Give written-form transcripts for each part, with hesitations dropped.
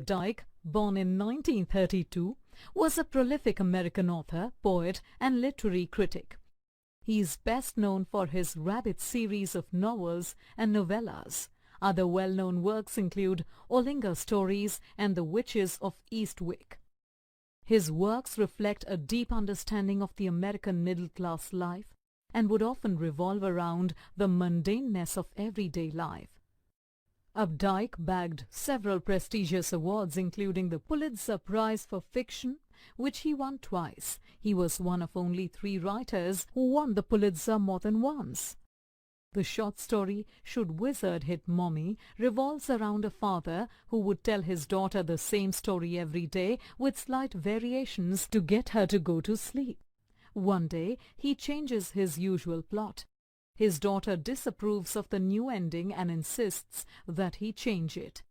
Updike, born in 1932, was a prolific American author, poet, and literary critic. He is best known for his Rabbit series of novels and novellas. Other well-known works include Olinga Stories and The Witches of Eastwick. His works reflect a deep understanding of the American middle-class life and would often revolve around the mundaneness of everyday life. Updike bagged several prestigious awards, including the Pulitzer Prize for Fiction, which he won twice. He was one of only 3 writers who won the Pulitzer more than once. The short story Should Wizard Hit Mommy revolves around a father who would tell his daughter the same story every day with slight variations to get her to go to sleep. One day, he changes his usual plot. His daughter disapproves of the new ending and insists that he change it.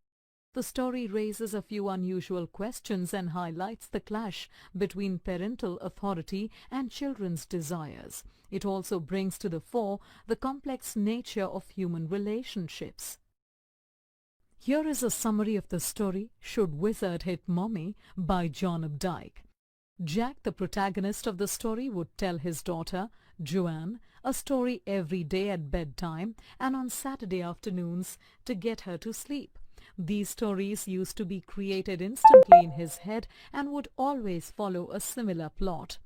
The story raises a few unusual questions and highlights the clash between parental authority and children's desires. It also brings to the fore the complex nature of human relationships. Here is a summary of the story Should Wizard Hit Mommy by John Updike. Jack, the protagonist of the story, would tell his daughter, Joanne, a story every day at bedtime and on Saturday afternoons to get her to sleep. These stories used to be created instantly in his head and would always follow a similar plot.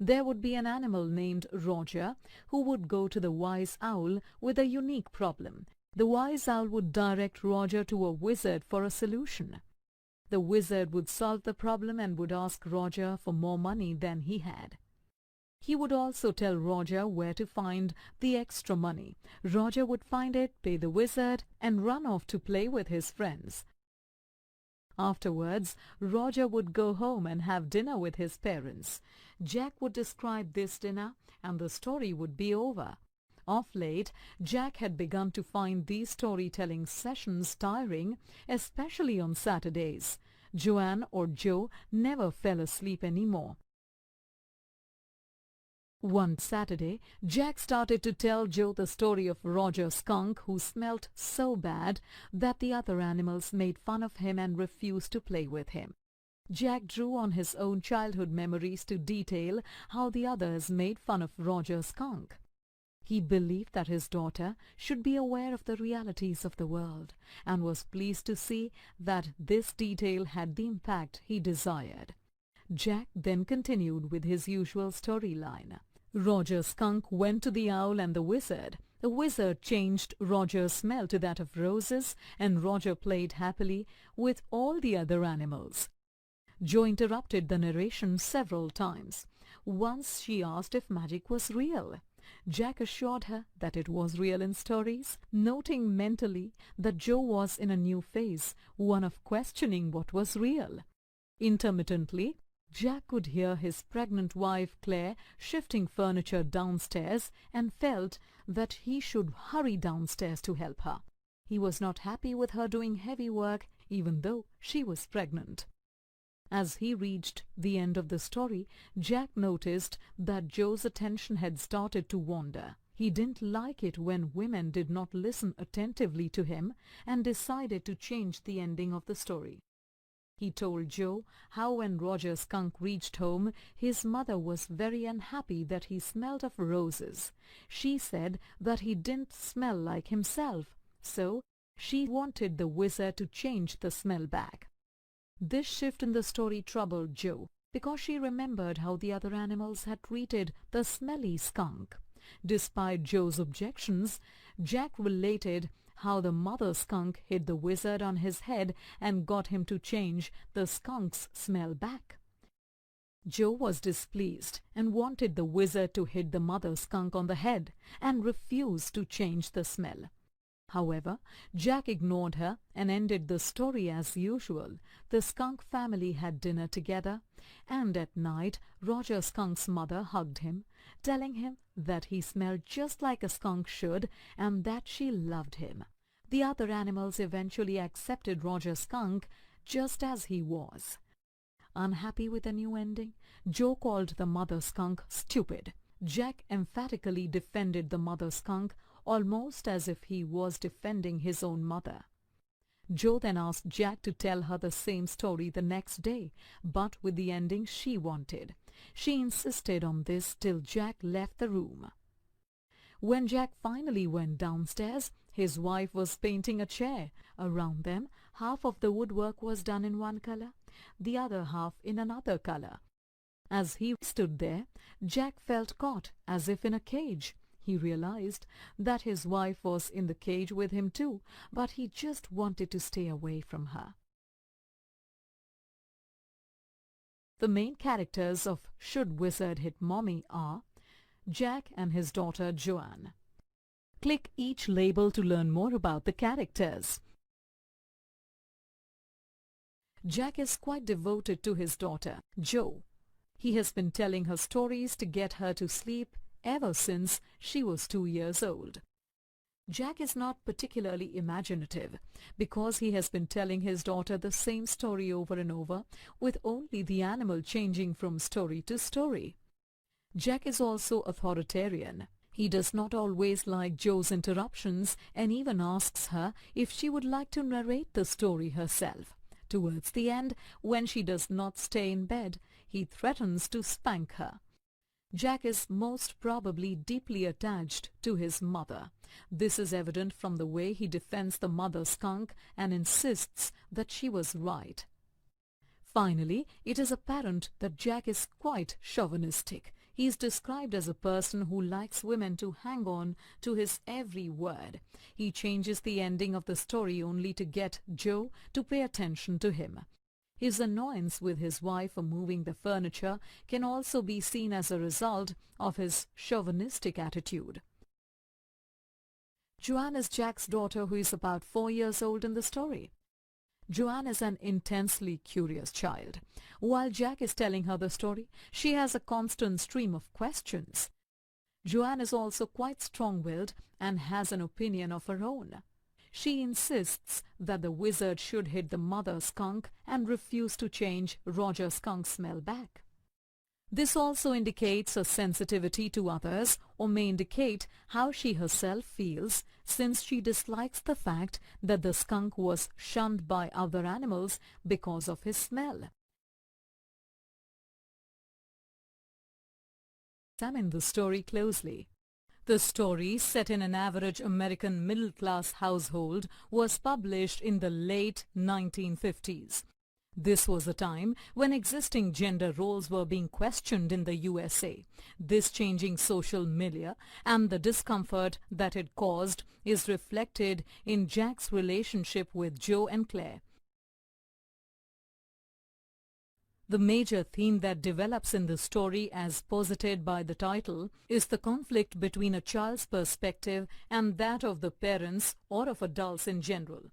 There would be an animal named Roger who would go to the wise owl with a unique problem. The wise owl would direct Roger to a wizard for a solution. The wizard would solve the problem and would ask Roger for more money than he had. He would also tell Roger where to find the extra money. Roger would find it, pay the wizard, and run off to play with his friends. Afterwards, Roger would go home and have dinner with his parents. Jack would describe this dinner, and the story would be over. Of late, Jack had begun to find these storytelling sessions tiring, especially on Saturdays. Joanne or Joe never fell asleep anymore. One Saturday, Jack started to tell Joe the story of Roger Skunk, who smelt so bad that the other animals made fun of him and refused to play with him. Jack drew on his own childhood memories to detail how the others made fun of Roger Skunk. He believed that his daughter should be aware of the realities of the world and was pleased to see that this detail had the impact he desired. Jack then continued with his usual storyline. Roger Skunk went to the owl and the wizard. The wizard changed Roger's smell to that of roses, and Roger played happily with all the other animals. Joe interrupted the narration several times. Once she asked if magic was real. Jack assured her that it was real in stories, noting mentally that Joe was in a new phase, one of questioning what was real. Intermittently, Jack could hear his pregnant wife Claire shifting furniture downstairs and felt that he should hurry downstairs to help her. He was not happy with her doing heavy work even though she was pregnant. As he reached the end of the story, Jack noticed that Joe's attention had started to wander. He didn't like it when women did not listen attentively to him and decided to change the ending of the story. He told Joe how when Roger Skunk reached home, his mother was very unhappy that he smelled of roses. She said that he didn't smell like himself, so she wanted the wizard to change the smell back. This shift in the story troubled Joe because she remembered how the other animals had treated the smelly skunk. Despite Joe's objections, Jack related how the mother skunk hit the wizard on his head and got him to change the skunk's smell back. Joe was displeased and wanted the wizard to hit the mother skunk on the head and refused to change the smell. However, Jack ignored her and ended the story as usual. The skunk family had dinner together, and at night Roger Skunk's mother hugged him, telling him that he smelled just like a skunk should and that she loved him. The other animals eventually accepted Roger Skunk just as he was. Unhappy with the new ending, Joe called the mother skunk stupid. Jack emphatically defended the mother skunk, almost as if he was defending his own mother. Jo then asked Jack to tell her the same story the next day, but with the ending she wanted. She insisted on this till Jack left the room. When Jack finally went downstairs, his wife was painting a chair. Around them, half of the woodwork was done in one color, the other half in another color. As he stood there, Jack felt caught as if in a cage. He realized that his wife was in the cage with him too, but he just wanted to stay away from her. The main characters of Should Wizard Hit Mommy are Jack and his daughter Joanne. Click each label to learn more about the characters. Jack is quite devoted to his daughter, Jo. He has been telling her stories to get her to sleep ever since she was 2 years old. Jack is not particularly imaginative because he has been telling his daughter the same story over and over, with only the animal changing from story to story. Jack is also authoritarian. He does not always like Jo's interruptions and even asks her if she would like to narrate the story herself. Towards the end, when she does not stay in bed, he threatens to spank her. Jack is most probably deeply attached to his mother. This is evident from the way he defends the mother skunk and insists that she was right. Finally, it is apparent that Jack is quite chauvinistic. He is described as a person who likes women to hang on to his every word. He changes the ending of the story only to get Jo to pay attention to him. His annoyance with his wife for moving the furniture can also be seen as a result of his chauvinistic attitude. Joanne is Jack's daughter, who is about 4 years old in the story. Joanne is an intensely curious child. While Jack is telling her the story, she has a constant stream of questions. Joanne is also quite strong-willed and has an opinion of her own. She insists that the wizard should hit the mother skunk and refuse to change Roger Skunk's smell back. This also indicates a sensitivity to others, or may indicate how she herself feels, since she dislikes the fact that the skunk was shunned by other animals because of his smell. Examine the story closely. The story, set in an average American middle-class household, was published in the late 1950s. This was a time when existing gender roles were being questioned in the USA. This changing social milieu and the discomfort that it caused is reflected in Jack's relationship with Jo and Claire. The major theme that develops in the story, as posited by the title, is the conflict between a child's perspective and that of the parents or of adults in general.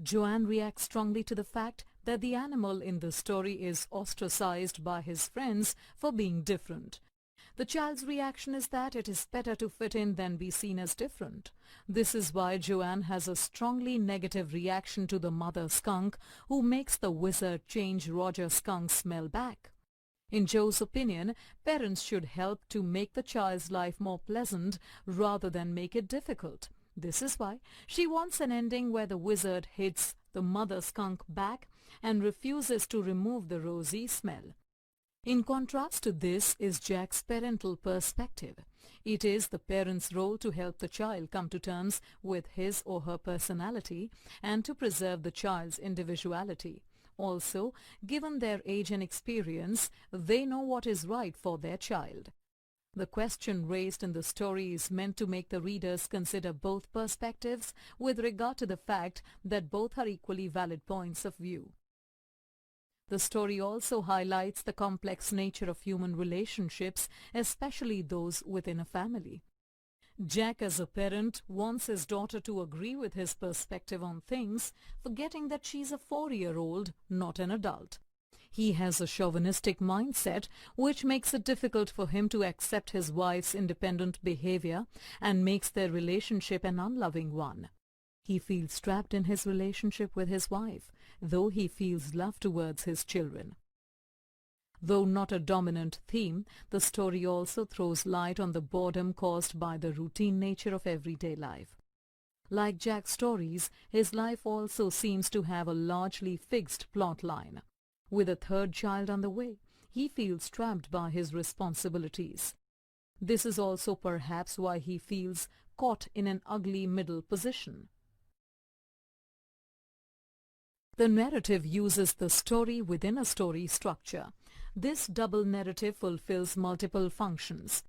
Joanne reacts strongly to the fact that the animal in the story is ostracized by his friends for being different. The child's reaction is that it is better to fit in than be seen as different. This is why Joanne has a strongly negative reaction to the mother skunk, who makes the wizard change Roger Skunk's smell back. In Jo's opinion, parents should help to make the child's life more pleasant rather than make it difficult. This is why she wants an ending where the wizard hits the mother skunk back and refuses to remove the rosy smell. In contrast to this is Jack's parental perspective. It is the parent's role to help the child come to terms with his or her personality and to preserve the child's individuality. Also, given their age and experience, they know what is right for their child. The question raised in the story is meant to make the readers consider both perspectives with regard to the fact that both are equally valid points of view. The story also highlights the complex nature of human relationships, especially those within a family. Jack, as a parent, wants his daughter to agree with his perspective on things, forgetting that she's a 4-year-old, not an adult. He has a chauvinistic mindset, which makes it difficult for him to accept his wife's independent behavior and makes their relationship an unloving one. He feels trapped in his relationship with his wife, though he feels love towards his children. Though not a dominant theme, the story also throws light on the boredom caused by the routine nature of everyday life. Like Jack's stories, his life also seems to have a largely fixed plot line. With a third child on the way, he feels trapped by his responsibilities. This is also perhaps why he feels caught in an ugly middle position. The narrative uses the story within a story structure. This double narrative fulfills multiple functions.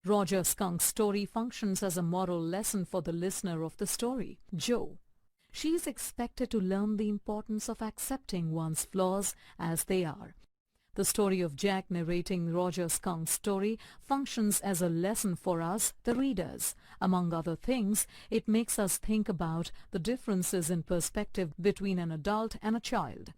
Roger Skunk's story functions as a moral lesson for the listener of the story, Jo. She is expected to learn the importance of accepting one's flaws as they are. The story of Jack narrating Roger Skunk's story functions as a lesson for us, the readers. Among other things, it makes us think about the differences in perspective between an adult and a child.